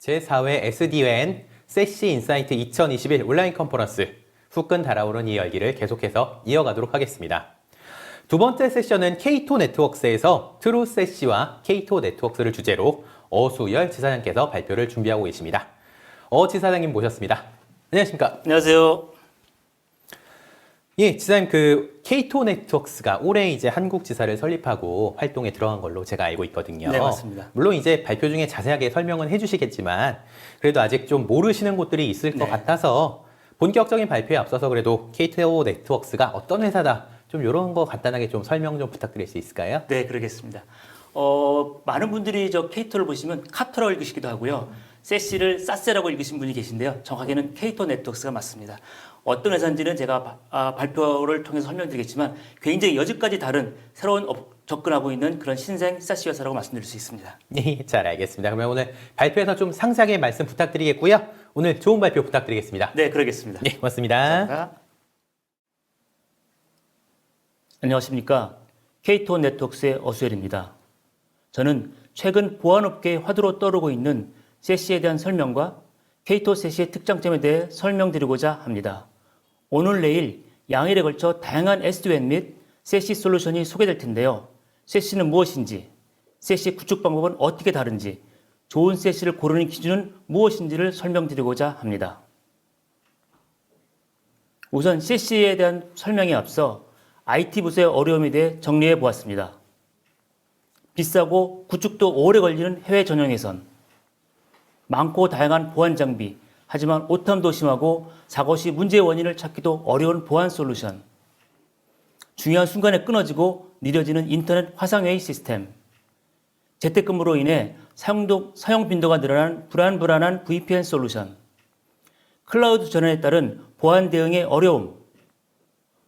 제4회 SD-WAN 세시 인사이트 2021 온라인 컨퍼런스 후끈 달아오른 이 열기를 계속해서 이어가도록 하겠습니다. 두 번째 세션은 K2 네트워크스에서 트루 세시와 K2 네트워크스를 주제로 어수열 지사장께서 발표를 준비하고 계십니다. 지사장님 모셨습니다. 안녕하십니까? 안녕하세요. 예, 지사님 K2 네트워크스가 올해 이제 한국 지사를 설립하고 활동에 들어간 걸로 제가 알고 있거든요. 네, 맞습니다. 물론 이제 발표 중에 자세하게 설명은 해주시겠지만 그래도 아직 좀 모르시는 곳들이 있을 것 같아서 본격적인 발표에 앞서서 그래도 K2 네트워크스가 어떤 회사다 좀 이런 거 간단하게 좀 설명 좀 부탁드릴 수 있을까요? 네, 그러겠습니다. 많은 분들이 저 K2를 보시면 카터라고 읽으시기도 하고요. 세시를 사세라고 읽으신 분이 계신데요. 정확하게는 K2 네트워크스가 맞습니다. 어떤 회사인지는 제가 발표를 통해서 설명드리겠지만 굉장히 여지까지 다른 새로운 접근하고 있는 그런 신생 사시 회사라고 말씀드릴 수 있습니다. 네, 잘 알겠습니다. 그러면 오늘 발표에서 좀 상세하게 말씀 부탁드리겠고요. 오늘 좋은 발표 부탁드리겠습니다. 네, 그러겠습니다. 네, 고맙습니다. 감사합니다. 안녕하십니까. K2 네트워크스의 어수열입니다. 저는 최근 보안업계의 화두로 떠오르고 있는 세시에 대한 설명과 K2 세시의 특장점에 대해 설명드리고자 합니다. 오늘 내일 양일에 걸쳐 다양한 SD-WAN 및 세시 솔루션이 소개될 텐데요. 세시는 무엇인지, 세시 구축 방법은 어떻게 다른지, 좋은 세시를 고르는 기준은 무엇인지를 설명드리고자 합니다. 우선 세시에 대한 설명에 앞서 IT 부서의 어려움에 대해 정리해 보았습니다. 비싸고 구축도 오래 걸리는 해외 전용회선, 많고 다양한 보안 장비, 하지만 오탐도 심하고 사고 시 문제의 원인을 찾기도 어려운 보안 솔루션, 중요한 순간에 끊어지고 느려지는 인터넷 화상회의 시스템, 재택근무로 인해 사용 빈도가 늘어난 불안한 VPN 솔루션, 클라우드 전환에 따른 보안 대응의 어려움,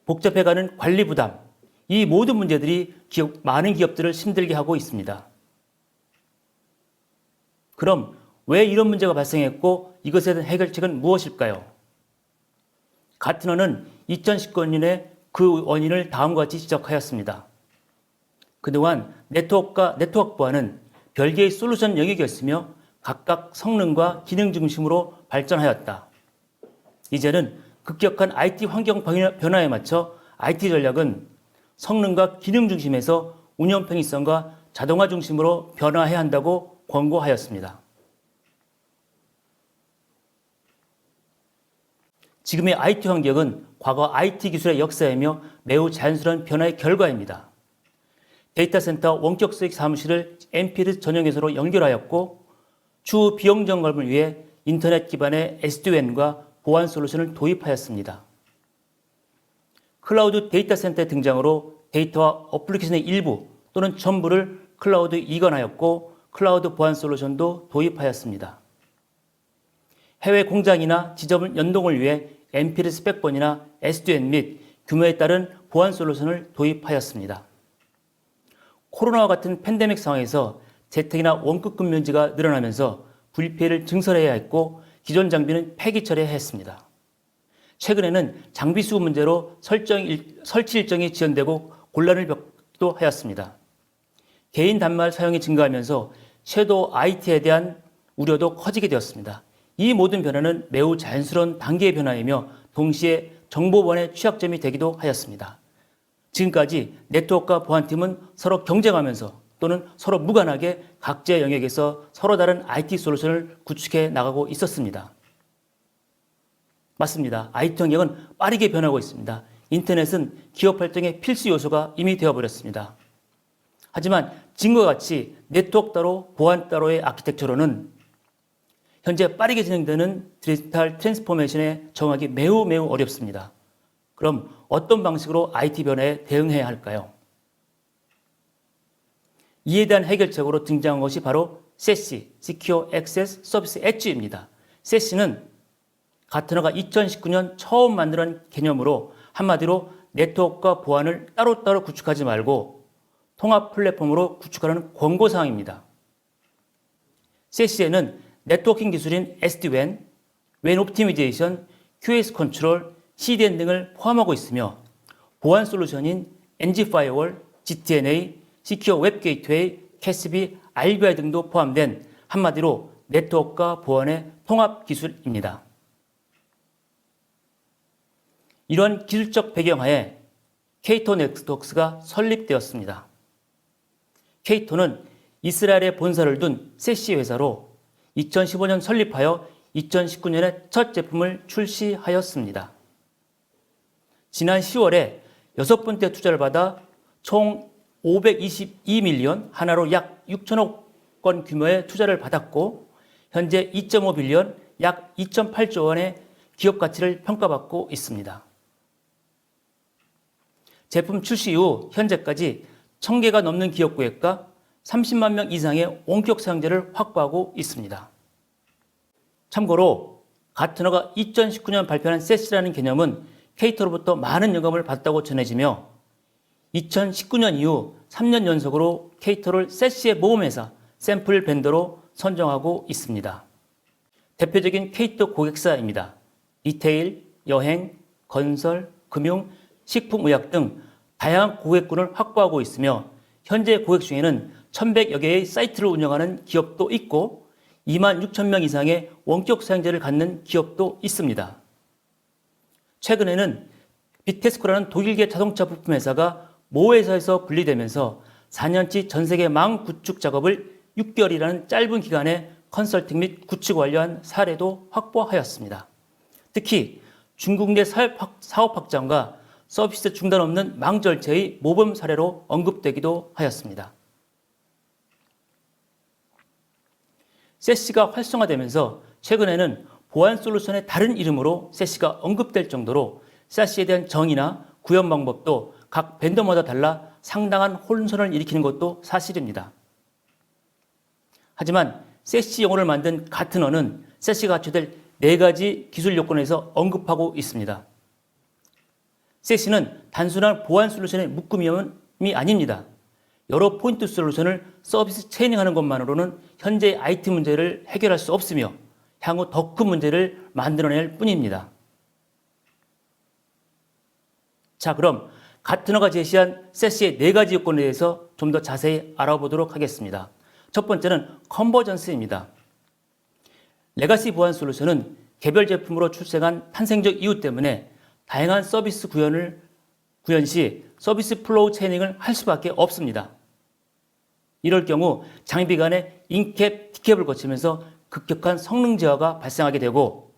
복잡해가는 관리 부담, 이 모든 문제들이 많은 기업들을 힘들게 하고 있습니다. 그럼 왜 이런 문제가 발생했고 이것에 대한 해결책은 무엇일까요? 가트너는 2019년에 그 원인을 다음과 같이 지적하였습니다. 그동안 네트워크와 네트워크 보안은 별개의 솔루션 영역이었으며 각각 성능과 기능 중심으로 발전하였다. 이제는 급격한 IT 환경 변화에 맞춰 IT 전략은 성능과 기능 중심에서 운영 편의성과 자동화 중심으로 변화해야 한다고 권고하였습니다. 지금의 IT 환경은 과거 IT 기술의 역사이며 매우 자연스러운 변화의 결과입니다. 데이터 센터 원격 수익 사무실을 MPLS 전용회사로 연결하였고 추후 비용 점검을 위해 인터넷 기반의 SD-WAN과 보안 솔루션을 도입하였습니다. 클라우드 데이터 센터의 등장으로 데이터와 어플리케이션의 일부 또는 전부를 클라우드에 이관하였고 클라우드 보안 솔루션도 도입하였습니다. 해외 공장이나 지점 연동을 위해 MPLS 백번이나 SD-WAN 및 규모에 따른 보안 솔루션을 도입하였습니다. 코로나와 같은 팬데믹 상황에서 재택이나 원격 근무지가 늘어나면서 불피해를 증설해야 했고 기존 장비는 폐기 처리해야 했습니다. 최근에는 장비 수급 문제로 설치 일정이 지연되고 곤란을 겪기도 하였습니다. 개인 단말 사용이 증가하면서 섀도우 IT에 대한 우려도 커지게 되었습니다. 이 모든 변화는 매우 자연스러운 단계의 변화이며 동시에 정보보안의 취약점이 되기도 하였습니다. 지금까지 네트워크와 보안팀은 서로 경쟁하면서 또는 서로 무관하게 각자의 영역에서 서로 다른 IT 솔루션을 구축해 나가고 있었습니다. 맞습니다. IT 환경은 빠르게 변하고 있습니다. 인터넷은 기업 활동의 필수 요소가 이미 되어버렸습니다. 하지만 지금과 같이 네트워크 따로 보안 따로의 아키텍처로는 현재 빠르게 진행되는 디지털 트랜스포메이션에 적응하기 매우 어렵습니다. 그럼 어떤 방식으로 IT 변화에 대응해야 할까요? 이에 대한 해결책으로 등장한 것이 바로 세시, Secure Access Service Edge입니다. 세시는 가트너가 2019년 처음 만든 개념으로 한마디로 네트워크와 보안을 따로따로 구축하지 말고 통합 플랫폼으로 구축하라는 권고사항입니다. 세시에는 네트워킹 기술인 SD-WAN, WAN 옵티미제이션, QoS 컨트롤, CDN 등을 포함하고 있으며 보안 솔루션인 NG 파이어월, GTNA, 시큐어 웹 게이트웨이, CASB, RBI 등도 포함된 한마디로 네트워크와 보안의 통합 기술입니다. 이런 기술적 배경하에 K2 네트워크스가 설립되었습니다. K2는 이스라엘에 본사를 둔 세시 회사로 2015년 설립하여 2019년에 첫 제품을 출시하였습니다. 지난 10월에 6번째 투자를 받아 총 522밀리언, 하나로 약 6천억 원 규모의 투자를 받았고 현재 2.5빌리언, 약 2.8조 원의 기업 가치를 평가받고 있습니다. 제품 출시 이후 현재까지 1000개가 넘는 기업 고객과 30만 명 이상의 원격 사용자를 확보하고 있습니다. 참고로 가트너가 2019년 발표한 세시라는 개념은 K2로부터 많은 영감을 받았다고 전해지며 2019년 이후 3년 연속으로 K2를 세시의 모험회사 샘플 벤더로 선정하고 있습니다. 대표적인 K2 고객사입니다. 리테일, 여행, 건설, 금융, 식품의약 등 다양한 고객군을 확보하고 있으며 현재 고객 중에는 1100여 개의 사이트를 운영하는 기업도 있고 2만 6천 명 이상의 원격 사용자를 갖는 기업도 있습니다. 최근에는 비테스코라는 독일계 자동차 부품 회사가 모 회사에서 분리되면서 4년치 전 세계 망 구축 작업을 6개월이라는 짧은 기간에 컨설팅 및 구축 완료한 사례도 확보하였습니다. 특히 중국 내 사업 확장과 서비스 중단 없는 망 절차의 모범 사례로 언급되기도 하였습니다. 세시가 활성화되면서 최근에는 보안 솔루션의 다른 이름으로 세시가 언급될 정도로 세시에 대한 정의나 구현 방법도 각 벤더마다 달라 상당한 혼선을 일으키는 것도 사실입니다. 하지만 세시 용어를 만든 가트너는 세시가 갖춰될 4가지 기술 요건에서 언급하고 있습니다. 세시는 단순한 보안 솔루션의 묶음이 아닙니다. 여러 포인트 솔루션을 서비스 체인하는 것만으로는 현재의 IT 문제를 해결할 수 없으며 향후 더 큰 문제를 만들어낼 뿐입니다. 자, 그럼 가트너가 제시한 세시의 4가지 요건에 대해서 좀 더 자세히 알아보도록 하겠습니다. 첫 번째는 컨버전스입니다. 레가시 보안 솔루션은 개별 제품으로 출생한 탄생적 이유 때문에 다양한 서비스 구현 시 서비스 플로우 체이닝을 할 수밖에 없습니다. 이럴 경우 장비 간의 인캡, 디캡을 거치면서 급격한 성능 저하가 발생하게 되고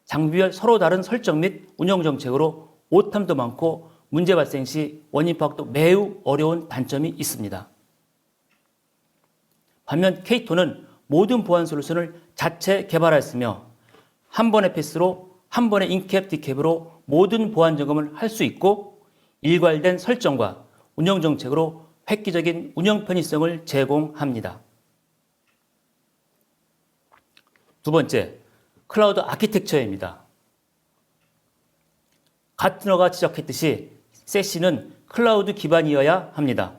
장비별 서로 다른 설정 및 운영 정책으로 오탐도 많고 문제 발생 시 원인 파악도 매우 어려운 단점이 있습니다. 반면 K2는 모든 보안 솔루션을 자체 개발하였으며 한 번의 패스로 한 번의 인캡, 디캡으로 모든 보안 점검을 할 수 있고 일괄된 설정과 운영 정책으로 획기적인 운영 편의성을 제공합니다. 두 번째, 클라우드 아키텍처입니다. 가트너가 지적했듯이 세시는 클라우드 기반이어야 합니다.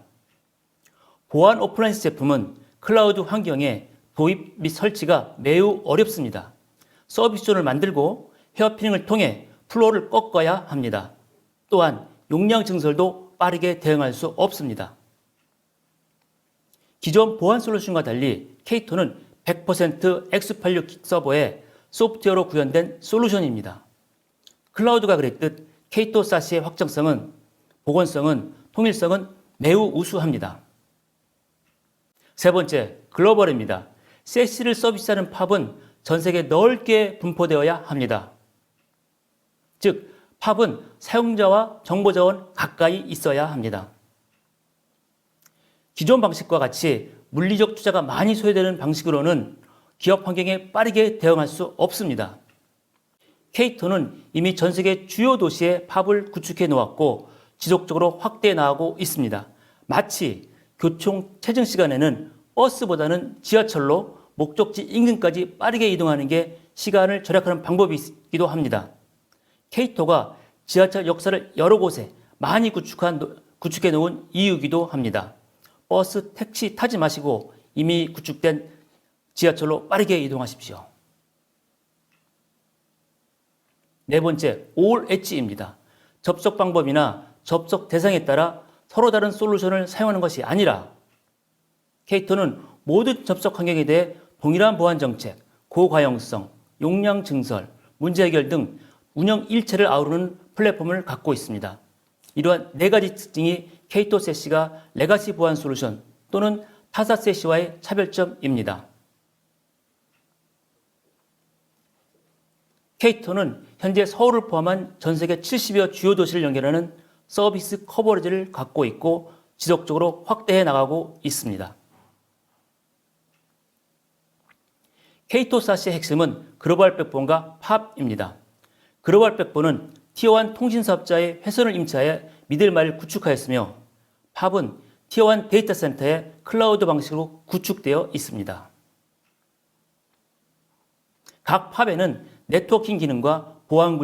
보안 어플라이언스 제품은 클라우드 환경에 도입 및 설치가 매우 어렵습니다. 서비스존을 만들고 헤어피닝을 통해 플로우를 꺾어야 합니다. 또한 용량 증설도 빠르게 대응할 수 없습니다. 기존 보안 솔루션과 달리 K2는 100% X86 서버에 소프트웨어로 구현된 솔루션입니다. 클라우드가 그랬듯 K2 사시의 확정성은, 보건성은, 통일성은 매우 우수합니다. 세 번째, 글로벌입니다. 세시를 서비스하는 팝은 전 세계 넓게 분포되어야 합니다. 즉, 팝은 사용자와 정보자원 가까이 있어야 합니다. 기존 방식과 같이 물리적 투자가 많이 소요되는 방식으로는 기업 환경에 빠르게 대응할 수 없습니다. K2는 이미 전 세계 주요 도시에 팝을 구축해 놓았고 지속적으로 확대해 나가고 있습니다. 마치 교통 체증 시간에는 버스보다는 지하철로 목적지 인근까지 빠르게 이동하는 게 시간을 절약하는 방법이기도 합니다. K2가 지하철 역사를 여러 곳에 많이 구축해 놓은 이유이기도 합니다. 버스, 택시 타지 마시고 이미 구축된 지하철로 빠르게 이동하십시오. 네 번째, 올 엣지입니다. 접속 방법이나 접속 대상에 따라 서로 다른 솔루션을 사용하는 것이 아니라 K2는 모든 접속 환경에 대해 동일한 보안 정책, 고가용성, 용량 증설, 문제 해결 등 운영 일체를 아우르는 플랫폼을 갖고 있습니다. 이러한 네 가지 특징이 K2 세시가 레가시 보안 솔루션 또는 타사 세시와의 차별점입니다. K2는 현재 서울을 포함한 전 세계 70여 주요 도시를 연결하는 서비스 커버리지를 갖고 있고 지속적으로 확대해 나가고 있습니다. K2 사시의 핵심은 글로벌 백본과 팝입니다. 글로벌 백본은 티어1 통신사업자의 회선을 임차해 미들마일을 구축하였으며 팝은 티어1 데이터 센터의 클라우드 방식으로 구축되어 있습니다. 각 팝에는 네트워킹 기능과 보안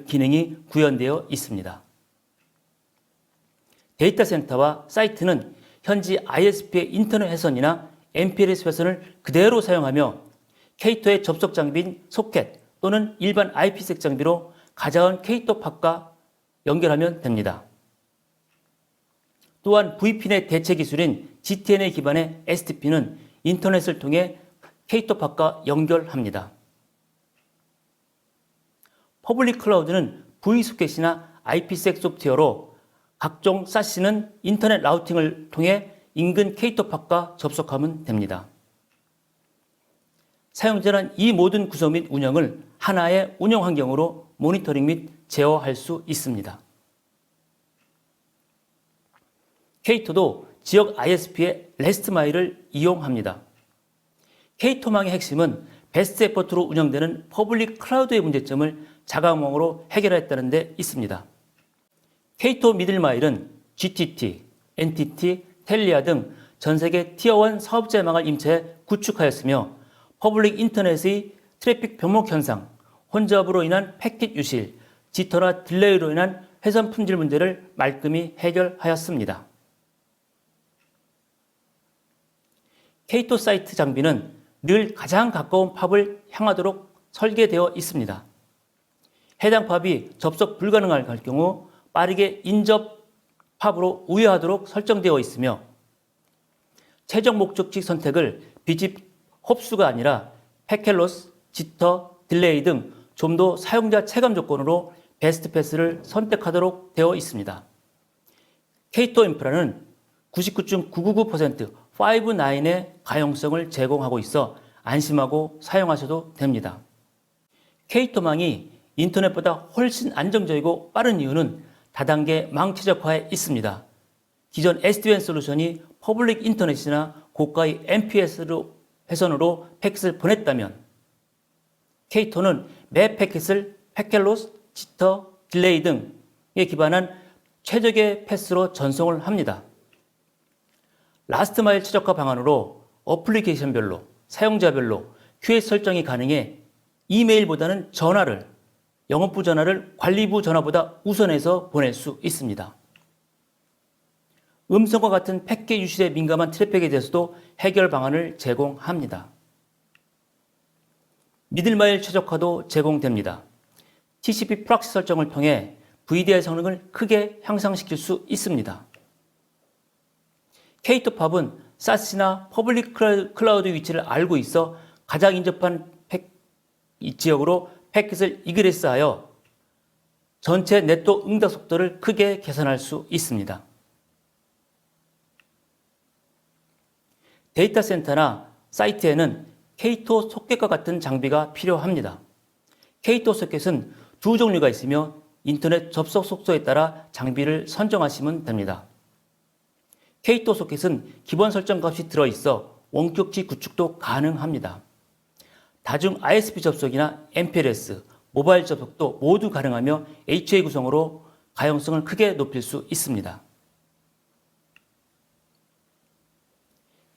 기능이 구현되어 있습니다. 데이터 센터와 사이트는 현지 ISP의 인터넷 회선이나 MPLS 회선을 그대로 사용하며 K2의 접속 장비인 소켓 또는 일반 IPsec 장비로 가져온 K2 팝과 연결하면 됩니다. 또한 VPN의 대체 기술인 GTNA 기반의 STP는 인터넷을 통해 K2 팝과 연결합니다. 퍼블릭 클라우드는 V소켓이나 IPsec 소프트웨어로 각종 사시는 인터넷 라우팅을 통해 인근 K2 팝과 접속하면 됩니다. 사용자는 이 모든 구성 및 운영을 하나의 운영 환경으로 모니터링 및 제어할 수 있습니다. K2도 지역 ISP의 레스트 마일을 이용합니다. K2망의 핵심은 베스트 에포트로 운영되는 퍼블릭 클라우드의 문제점을 자가공으로 해결했다는 데 있습니다. K2 미들마일은 GTT, NTT, 텔리아 등 전 세계 티어1 사업자망을 임차해 구축하였으며 퍼블릭 인터넷의 트래픽 병목 현상, 혼잡으로 인한 패킷 유실, 지터나 딜레이로 인한 회선 품질 문제를 말끔히 해결하였습니다. K2 사이트 장비는 늘 가장 가까운 팝을 향하도록 설계되어 있습니다. 해당 팝이 접속 불가능할 경우 빠르게 인접 팝으로 우회하도록 설정되어 있으며 최종 목적지 선택을 비집 홉수가 아니라 패켈로스, 지터, 딜레이 등 좀 더 사용자 체감 조건으로 베스트 패스를 선택하도록 되어 있습니다. K2 인프라는 99.999% 5.9의 가용성을 제공하고 있어 안심하고 사용하셔도 됩니다. K2망이 인터넷보다 훨씬 안정적이고 빠른 이유는 다단계 망 최적화에 있습니다. 기존 SD-WAN 솔루션이 퍼블릭 인터넷이나 고가의 MPLS 회선으로 패킷을 보냈다면 K2는 매 패킷을 패켓로스, 지터, 딜레이 등에 기반한 최적의 패스로 전송을 합니다. 라스트 마일 최적화 방안으로 어플리케이션별로, 사용자별로 QoS 설정이 가능해 이메일보다는 전화를, 영업부 전화를 관리부 전화보다 우선해서 보낼 수 있습니다. 음성과 같은 패킷 유실에 민감한 트래픽에 대해서도 해결 방안을 제공합니다. 미들마일 최적화도 제공됩니다. TCP 프락시 설정을 통해 VDI 성능을 크게 향상시킬 수 있습니다. K2팝은 사스나 퍼블릭 클라우드 위치를 알고 있어 가장 인접한 지역으로 패킷을 이그레스하여 전체 네트워크 응답 속도를 크게 개선할 수 있습니다. 데이터 센터나 사이트에는 K2 소켓과 같은 장비가 필요합니다. K2 소켓은 두 종류가 있으며 인터넷 접속 속도에 따라 장비를 선정하시면 됩니다. K2 소켓은 기본 설정 값이 들어있어 원격지 구축도 가능합니다. 다중 ISP 접속이나 MPLS, 모바일 접속도 모두 가능하며 HA 구성으로 가용성을 크게 높일 수 있습니다.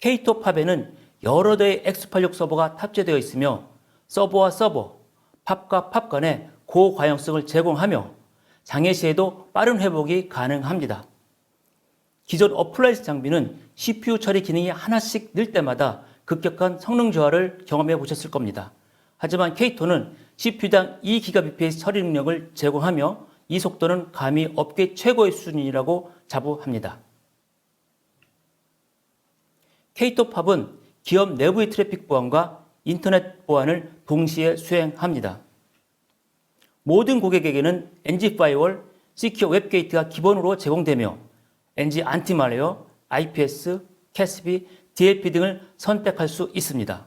K2 팝에는 여러 대의 X86 서버가 탑재되어 있으며 서버와 서버, 팝과 팝 간의 고가용성을 제공하며 장애 시에도 빠른 회복이 가능합니다. 기존 어플라이언스 장비는 CPU 처리 기능이 하나씩 늘 때마다 급격한 성능 저하를 경험해 보셨을 겁니다. 하지만 K2는 CPU당 2GBps 처리 능력을 제공하며 이 속도는 감히 업계 최고의 수준이라고 자부합니다. K2 팝은 기업 내부의 트래픽 보안과 인터넷 보안을 동시에 수행합니다. 모든 고객에게는 NG 파이어월, 시큐어 웹 게이트가 기본으로 제공되며 NG 안티말웨어, IPS, CASB, DLP 등을 선택할 수 있습니다.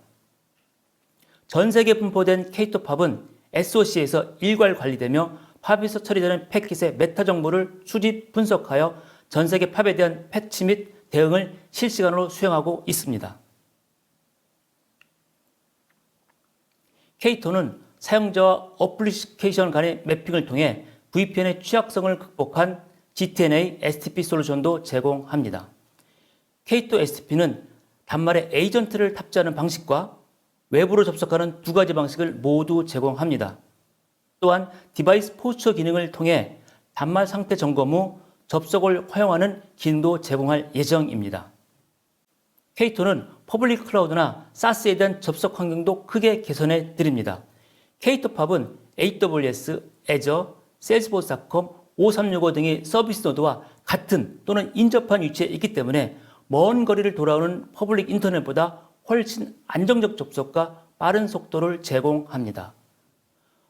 전 세계 분포된 K2팝은 SOC에서 일괄 관리되며 팝에서 처리되는 패킷의 메타 정보를 수집, 분석하여 전 세계 팝에 대한 패치 및 대응을 실시간으로 수행하고 있습니다. K2는 사용자와 어플리케이션 간의 매핑을 통해 VPN의 취약성을 극복한 GTNA STP 솔루션도 제공합니다. K2 STP는 단말에 에이전트를 탑재하는 방식과 외부로 접속하는 두 가지 방식을 모두 제공합니다. 또한 디바이스 포스처 기능을 통해 단말 상태 점검 후 접속을 허용하는 기능도 제공할 예정입니다. K2는 퍼블릭 클라우드나 SaaS에 대한 접속 환경도 크게 개선해 드립니다. K2팝은 AWS, Azure, Salesforce.com, 5365 등의 서비스 노드와 같은 또는 인접한 위치에 있기 때문에 먼 거리를 돌아오는 퍼블릭 인터넷보다 훨씬 안정적 접속과 빠른 속도를 제공합니다.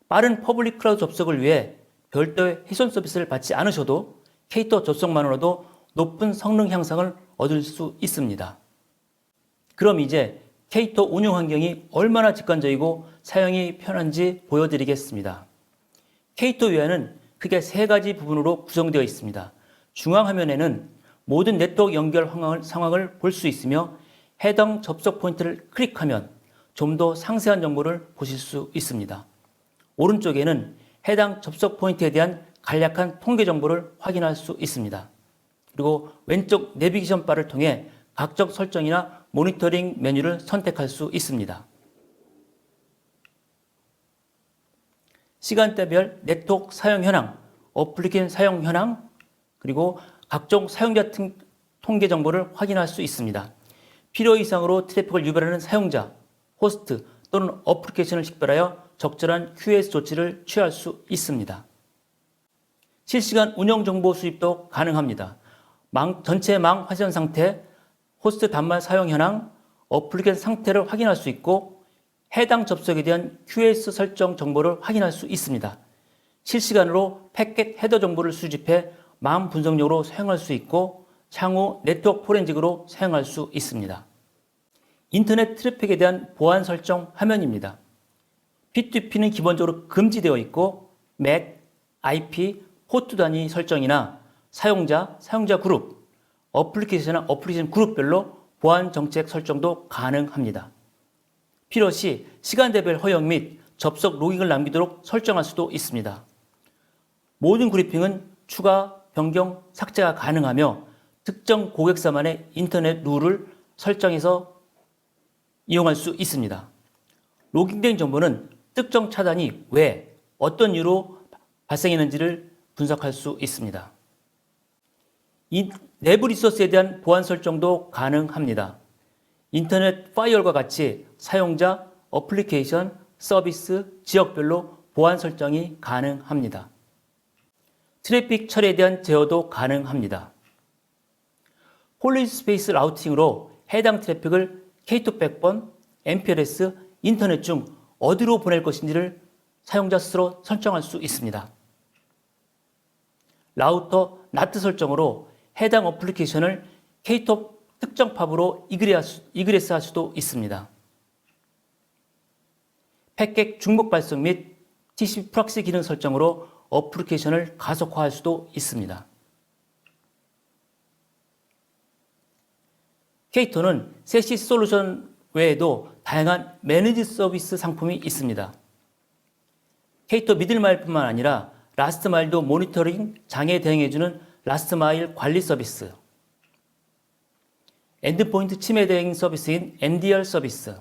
빠른 퍼블릭 클라우드 접속을 위해 별도의 훼손 서비스를 받지 않으셔도 K2 접속만으로도 높은 성능 향상을 얻을 수 있습니다. 그럼 이제 K2 운영 환경이 얼마나 직관적이고 사용이 편한지 보여드리겠습니다. K2 UI는 크게 세 가지 부분으로 구성되어 있습니다. 중앙 화면에는 모든 네트워크 연결 상황을 볼 수 있으며 해당 접속 포인트를 클릭하면 좀 더 상세한 정보를 보실 수 있습니다. 오른쪽에는 해당 접속 포인트에 대한 간략한 통계 정보를 확인할 수 있습니다. 그리고 왼쪽 내비게이션 바를 통해 각종 설정이나 모니터링 메뉴를 선택할 수 있습니다. 시간대별 네트워크 사용 현황, 어플리케이션 사용 현황, 그리고 각종 사용자 통계 정보를 확인할 수 있습니다. 필요 이상으로 트래픽을 유발하는 사용자, 호스트 또는 어플리케이션을 식별하여 적절한 QoS 조치를 취할 수 있습니다. 실시간 운영 정보 수집도 가능합니다. 전체 망 화면 상태, 호스트 단말 사용 현황, 어플리케이션 상태를 확인할 수 있고 해당 접속에 대한 QoS 설정 정보를 확인할 수 있습니다. 실시간으로 패킷 헤더 정보를 수집해 망 분석용으로 사용할 수 있고 향후 네트워크 포렌식으로 사용할 수 있습니다. 인터넷 트래픽에 대한 보안 설정 화면입니다. P2P는 기본적으로 금지되어 있고 MAC, IP, 포트 단위 설정이나 사용자 그룹, 어플리케이션이나 어플리케이션 그룹별로 보안 정책 설정도 가능합니다. 필요시 시간대별 허용 및 접속 로깅을 남기도록 설정할 수도 있습니다. 모든 그리핑은 추가, 변경, 삭제가 가능하며 특정 고객사만의 인터넷 룰을 설정해서 이용할 수 있습니다. 로깅된 정보는 특정 차단이 왜, 어떤 이유로 발생했는지를 분석할 수 있습니다. 이 내부 리소스에 대한 보안 설정도 가능합니다. 인터넷 파이어월과 같이 사용자, 어플리케이션, 서비스, 지역별로 보안 설정이 가능합니다. 트래픽 처리에 대한 제어도 가능합니다. 폴리시 스페이스 라우팅으로 해당 트래픽을 K2 백번, MPLS, 인터넷 중 어디로 보낼 것인지를 사용자 스스로 설정할 수 있습니다. 라우터 NAT 설정으로 해당 어플리케이션을 K2 특정 팝으로 이그레스 할 수도 있습니다. 패킷 중복 발송 및 TCP 프록시 기능 설정으로 어플리케이션을 가속화할 수도 있습니다. K2는 세시 솔루션 외에도 다양한 매니지 서비스 상품이 있습니다. K2 미들마일뿐만 아니라 라스트마일도 모니터링 장애에 대응해주는 라스트마일 관리 서비스, 엔드포인트 침해 대응 서비스인 MDR 서비스,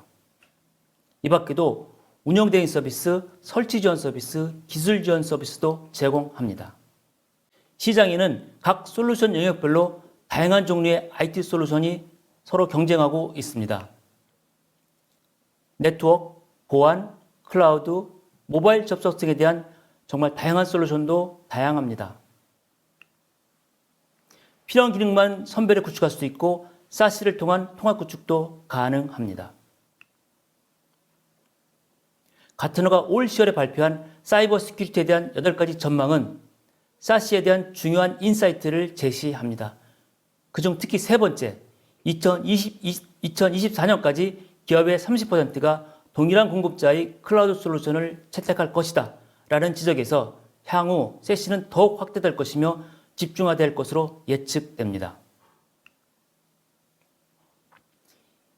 이 밖에도 운영 대응 서비스, 설치 지원 서비스, 기술 지원 서비스도 제공합니다. 시장에는 각 솔루션 영역별로 다양한 종류의 IT 솔루션이 서로 경쟁하고 있습니다. 네트워크, 보안, 클라우드, 모바일 접속 등에 대한 정말 다양한 솔루션도 다양합니다. 필요한 기능만 선별해 구축할 수도 있고 SAS를 통한 통합 구축도 가능합니다. 가트너가 올 10월에 발표한 사이버 시큐리티에 대한 8가지 전망은 SAS에 대한 중요한 인사이트를 제시합니다. 그중 특히 세 번째, 2024년까지 기업의 30%가 동일한 공급자의 클라우드 솔루션을 채택할 것이다 라는 지적에서 향후 세시는 더욱 확대될 것이며 집중화될 것으로 예측됩니다.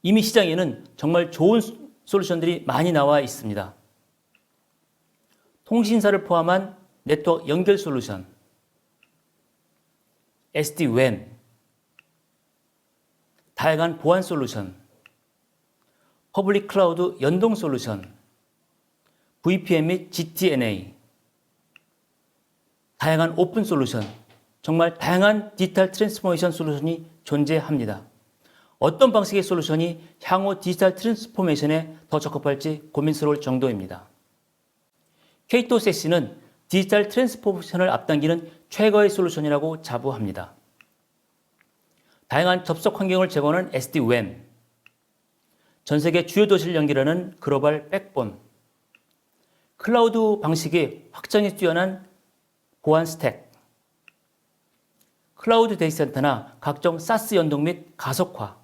이미 시장에는 정말 좋은 솔루션들이 많이 나와 있습니다. 통신사를 포함한 네트워크 연결 솔루션, SD-WAN, 다양한 보안 솔루션, 퍼블릭 클라우드 연동 솔루션, VPN 및 GTNA, 다양한 오픈 솔루션, 정말 다양한 디지털 트랜스포메이션 솔루션이 존재합니다. 어떤 방식의 솔루션이 향후 디지털 트랜스포메이션에 더 적합할지 고민스러울 정도입니다. K2SAS는 디지털 트랜스포메이션을 앞당기는 최고의 솔루션이라고 자부합니다. 다양한 접속 환경을 제공하는 SD-WAN, 전 세계 주요 도시를 연결하는 글로벌 백본, 클라우드 방식의 확장이 뛰어난 보안 스택, 클라우드 데이터센터나 각종 SaaS 연동 및 가속화,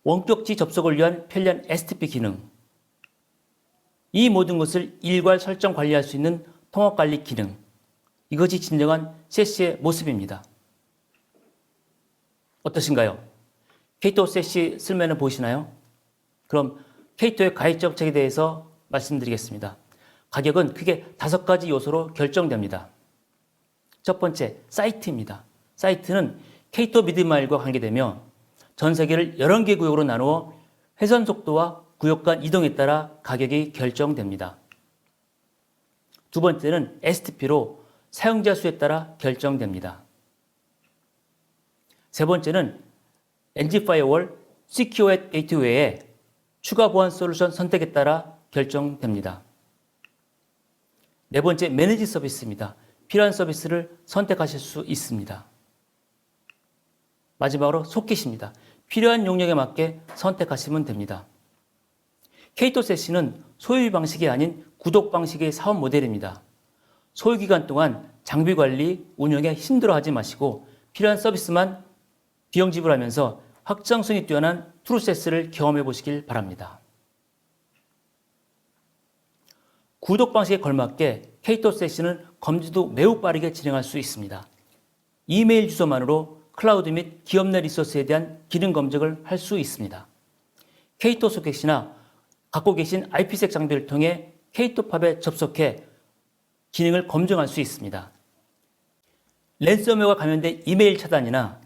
원격지 접속을 위한 편리한 STP 기능, 이 모든 것을 일괄 설정 관리할 수 있는 통합 관리 기능, 이것이 진정한 SAS의 모습입니다. 어떠신가요? K2 SAS 쓸면을 보이시나요? 그럼 K2의 가입 정책에 대해서 말씀드리겠습니다. 가격은 크게 5가지 요소로 결정됩니다. 첫 번째, 사이트입니다. 사이트는 K2 미드마일과 관계되며 전 세계를 11개 구역으로 나누어 회선 속도와 구역 간 이동에 따라 가격이 결정됩니다. 두 번째는 STP로 사용자 수에 따라 결정됩니다. 세 번째는 NG 파이어월, Secure Gateway의 추가 보안 솔루션 선택에 따라 결정됩니다. 네 번째, 매니지 서비스입니다. 필요한 서비스를 선택하실 수 있습니다. 마지막으로 소켓입니다. 필요한 용량에 맞게 선택하시면 됩니다. K2SAS는 소유 방식이 아닌 구독 방식의 사업 모델입니다. 소유 기간 동안 장비 관리, 운영에 힘들어하지 마시고 필요한 서비스만 비용 지불하면서 확장성이 뛰어난 트루세스를 경험해 보시길 바랍니다. 구독 방식에 걸맞게 K2SAS는 검증도 매우 빠르게 진행할 수 있습니다. 이메일 주소만으로 클라우드 및 기업 내 리소스에 대한 기능 검증을 할 수 있습니다. K2 소켓이나 갖고 계신 IPsec 장비를 통해 K2팝에 접속해 기능을 검증할 수 있습니다. 랜섬웨어가 감염된 이메일 차단이나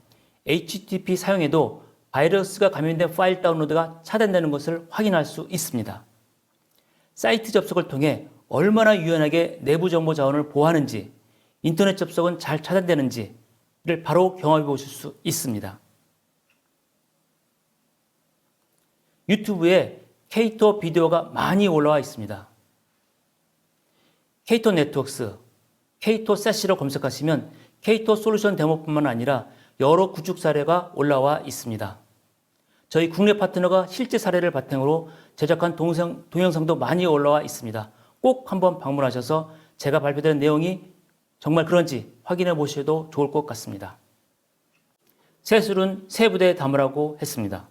HTTP 사용에도 바이러스가 감염된 파일 다운로드가 차단되는 것을 확인할 수 있습니다. 사이트 접속을 통해 얼마나 유연하게 내부 정보 자원을 보호하는지, 인터넷 접속은 잘 차단되는지를 바로 경험해 보실 수 있습니다. 유튜브에 K2 비디오가 많이 올라와 있습니다. K2 네트워크스, K2 SAS로 검색하시면 K2 솔루션 데모뿐만 아니라 여러 구축 사례가 올라와 있습니다. 저희 국내 파트너가 실제 사례를 바탕으로 제작한 동영상도 많이 올라와 있습니다. 꼭 한번 방문하셔서 제가 발표된 내용이 정말 그런지 확인해 보셔도 좋을 것 같습니다. 세술은 세 부대에 담으라고 했습니다.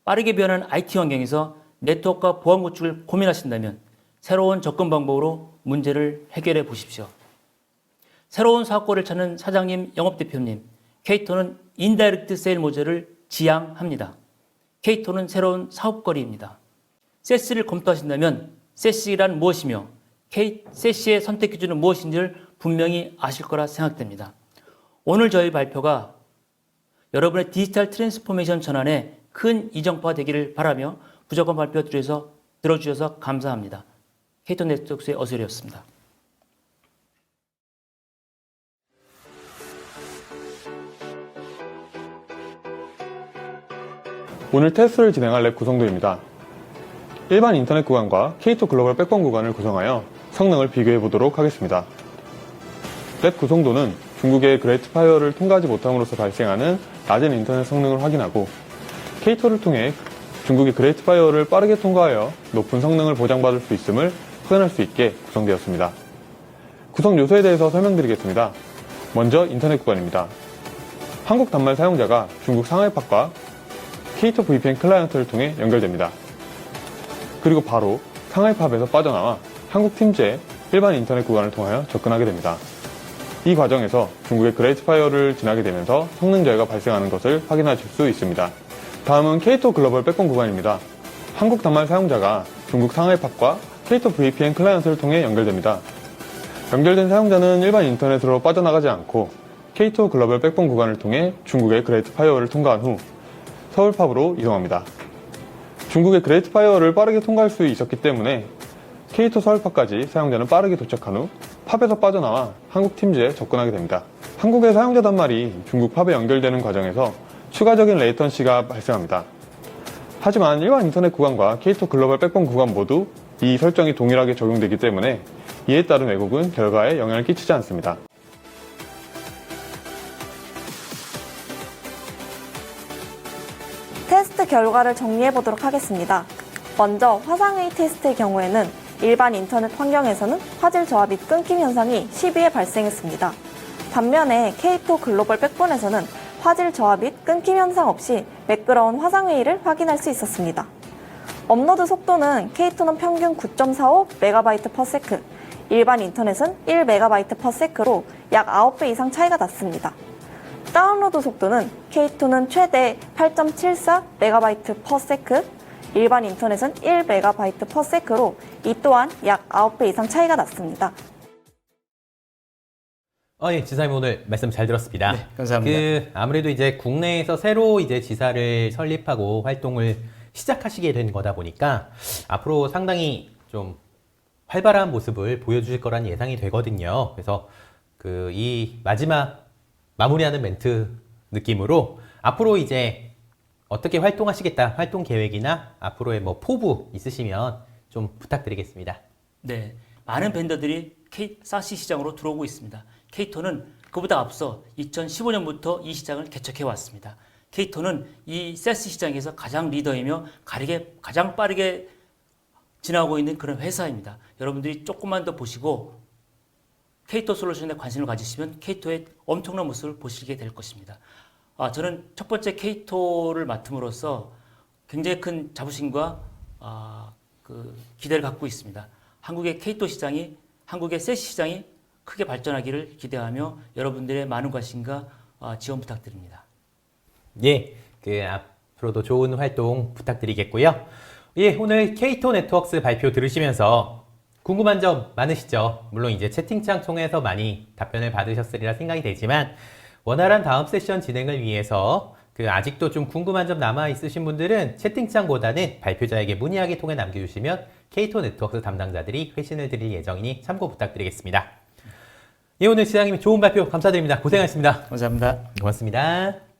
빠르게 변하는 IT 환경에서 네트워크와 보안 구축을 고민하신다면 새로운 접근 방법으로 문제를 해결해 보십시오. 새로운 사업거래를 찾는 사장님, 영업대표님, K2는 인다이렉트 세일 모델을 지향합니다. K2는 새로운 사업거리입니다. SAS를 검토하신다면 SAS란 무엇이며 SAS의 선택 기준은 무엇인지를 분명히 아실 거라 생각됩니다. 오늘 저희 발표가 여러분의 디지털 트랜스포메이션 전환에 큰 이정표가 되기를 바라며 부족한 발표 들어주셔서 감사합니다. K2 네트워크스의 어슬이었습니다. 오늘 테스트를 진행할 랩 구성도입니다. 일반 인터넷 구간과 K2 글로벌 백본 구간을 구성하여 성능을 비교해 보도록 하겠습니다. 랩 구성도는 중국의 그레이트 파이어를 통과하지 못함으로써 발생하는 낮은 인터넷 성능을 확인하고 K2를 통해 중국의 그레이트 파이어를 빠르게 통과하여 높은 성능을 보장받을 수 있음을 확인할 수 있게 구성되었습니다. 구성 요소에 대해서 설명드리겠습니다. 먼저 인터넷 구간입니다. 한국 단말 사용자가 중국 상하이팟과 K2 VPN 클라이언트를 통해 연결됩니다. 그리고 바로 상하이팟에서 빠져나와 한국 팀즈의 일반 인터넷 구간을 통하여 접근하게 됩니다. 이 과정에서 중국의 그레이트 파이어를 지나게 되면서 성능 저하가 발생하는 것을 확인하실 수 있습니다. 다음은 K2 글로벌 백본 구간입니다. 한국 단말 사용자가 중국 상하이팟과 K2 VPN 클라이언트를 통해 연결됩니다. 연결된 사용자는 일반 인터넷으로 빠져나가지 않고 K2 글로벌 백본 구간을 통해 중국의 그레이트 파이어를 통과한 후 서울 팝으로 이동합니다. 중국의 그레이트 파이어를 빠르게 통과할 수 있었기 때문에 K2 서울 팝까지 사용자는 빠르게 도착한 후 팝에서 빠져나와 한국 팀즈에 접근하게 됩니다. 한국의 사용자 단말이 중국 팝에 연결되는 과정에서 추가적인 레이턴시가 발생합니다. 하지만 일반 인터넷 구간과 K2 글로벌 백본 구간 모두 이 설정이 동일하게 적용되기 때문에 이에 따른 왜곡은 결과에 영향을 끼치지 않습니다. 테스트 결과를 정리해 보도록 하겠습니다. 먼저 화상회의 테스트의 경우에는 일반 인터넷 환경에서는 화질 저하 및 끊김 현상이 12회 발생했습니다. 반면에 K2 글로벌 백본에서는 화질 저하 및 끊김 현상 없이 매끄러운 화상회의를 확인할 수 있었습니다. 업로드 속도는 K2는 평균 9.45MB/s, 일반 인터넷은 1MB/s로 약 9배 이상 차이가 났습니다. 다운로드 속도는 K2는 최대 8.74MB/s, 일반 인터넷은 1MB/s로 이 또한 약 9배 이상 차이가 났습니다. 예, 지사님 오늘 말씀 잘 들었습니다. 네, 감사합니다. 아무래도 이제 국내에서 새로 이제 지사를 설립하고 활동을 시작하시게 된 거다 보니까 앞으로 상당히 좀 활발한 모습을 보여주실 거란 예상이 되거든요. 그래서 이 마지막 마무리하는 멘트 느낌으로 앞으로 이제 어떻게 활동하시겠다, 활동 계획이나 앞으로의 뭐 포부 있으시면 좀 부탁드리겠습니다. 네, 많은 벤더들이 사시 시장으로 들어오고 있습니다. K2는 그보다 앞서 2015년부터 이 시장을 개척해 왔습니다. K2는 이 SaaS 시장에서 가장 리더이며 가장 빠르게 지나고 있는 그런 회사입니다. 여러분들이 조금만 더 보시고 K2 솔루션에 관심을 가지시면 K2의 엄청난 모습을 보시게 될 것입니다. 저는 첫 번째 K2를 맡음으로써 굉장히 큰 자부심과 기대를 갖고 있습니다. 한국의 K2 시장이, 한국의 SaaS 시장이 크게 발전하기를 기대하며 여러분들의 많은 관심과 지원 부탁드립니다. 예, 앞으로도 좋은 활동 부탁드리겠고요. 예, 오늘 K2 네트워크스 발표 들으시면서 궁금한 점 많으시죠? 물론 이제 채팅창 통해서 많이 답변을 받으셨으리라 생각이 되지만 원활한 다음 세션 진행을 위해서 아직도 좀 궁금한 점 남아 있으신 분들은 채팅창보다는 발표자에게 문의하기 통해 남겨주시면 K2 네트워크스 담당자들이 회신을 드릴 예정이니 참고 부탁드리겠습니다. 예, 오늘 지사님 좋은 발표 감사드립니다. 고생하셨습니다. 감사합니다. 고맙습니다.